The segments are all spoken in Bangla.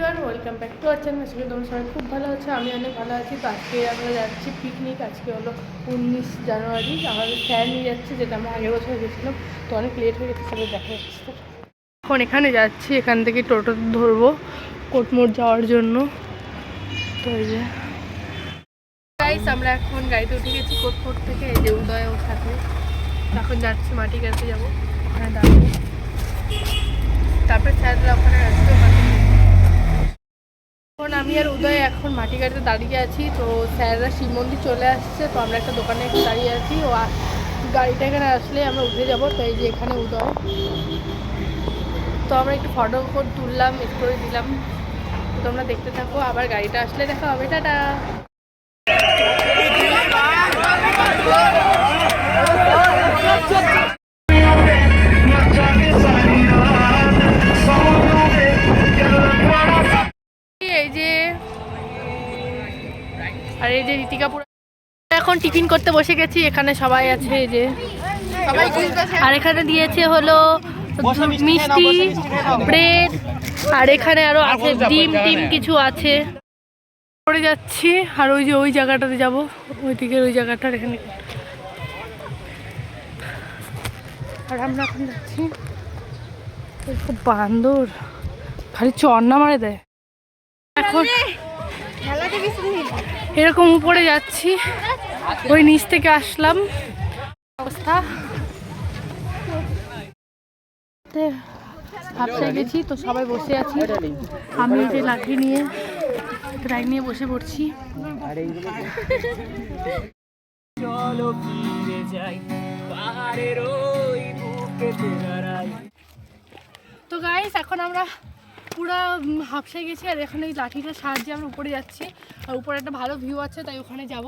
Welcome back to our channel. আজকে তোমরা সবাই খুব ভালো আছো, আমি অনেক ভালো আছি। তো আজকে আমরা যাচ্ছি পিকনিক। আজকে হলো 19 জানুয়ারি। আমাদের স্যার নিয়ে যাচ্ছে, যেটা আমরা আগের বছর গেছিলাম। তো অনেক লেট হয়ে গেছে, সবাই দেখা যাচ্ছে। এখন এখানে যাচ্ছি, এখান থেকে টোটো ধরবো কোটমোড় যাওয়ার জন্য। তো এই যে গাইস, আমরা এখন গাড়িতে উঠে গেছি কোটমোড় থেকে। এই যে উদয় ওর সাথে এখন যাচ্ছি, মাটি গাড়িতে যাবো, ওখানে দাঁড়াবো। তারপরে স্যাররা ওখানে আসবে। এখন আমি আর উদয় এখন মাটি গাড়িতে দাঁড়িয়ে আছি। তো স্যাররা শিব মন্দির চলে আসছে। তো আমরা একটা দোকানে একটু দাঁড়িয়ে আছি। ও গাড়িটা এখানে আসলে আমরা উঠে যাবো। তো এই যে এখানে উদয়। তো আমরা একটু ফটো তুললাম, স্টোরি দিলাম। তো তোমরা দেখতে থাকো, আবার গাড়িটা আসলে দেখা হবে। টাটা। এই যে আর এই যে ঋতিকা পুরো এখন টিফিন করতে বসে গেছি। এখানে সবাই আছে, এই যে সবাই। আর এখানে দিয়েছে হলো মিষ্টি, ব্রেড, আর এখানে আরো আছে ডিম টিম কিছু আছে। পরে যাচ্ছি, আর ওই যে ওই জায়গাটাতে যাবো, ওইদিকে ওই জায়গাটার এখানে। আর আমরা এখন যাচ্ছি, খুব বান্দর, খালি চন্না মারে দেয়। এখন এরকম উপরে যাচ্ছি, ওই নিচ থেকে আসলাম। অবস্থা হাফসায় গেছি, তো সবাই বসে আছি। আমি যে লাঠি নিয়ে ব্যাগ নিয়ে বসে পড়ছি। তো গাইস, এখন আমরা পুরো হাফসায় গেছি, আর এখন এই লাঠিটার সাহায্যে আমরা উপরে যাচ্ছি। আর উপরে একটা ভালো ভিউ আছে, তাই ওখানে যাব।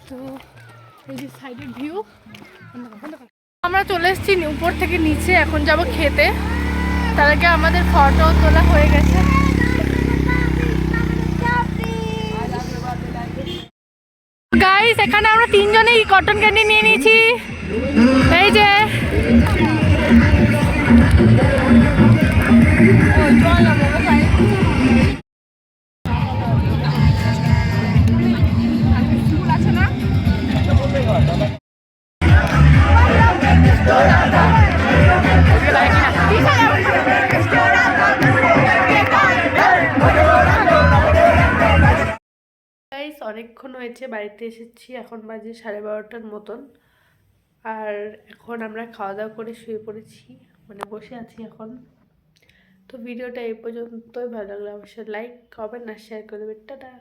তো এই যে সাইডের ভিউ। আমরা চলে এসেছি উপর থেকে নিচে, এখন যাব খেতে। তার আগে আমাদের ফটো তোলা হয়ে গেছে। গাইস, এখানে আমরা তিনজনেই কটন ক্যান্ডি নিয়ে নিয়েছি। এই যে অনেকক্ষণ হয়েছে, বাড়িতে এসেছি। এখন বাজে 12:30টার মতন। আর এখন আমরা খাওয়া দাওয়া করে শুয়ে পড়েছি, মানে বসে আছি এখন। তো ভিডিওটা এই পর্যন্তই। ভালো লাগলে অবশ্যই লাইক, কমেন্ট আর শেয়ার করে দেবেন। টাটা।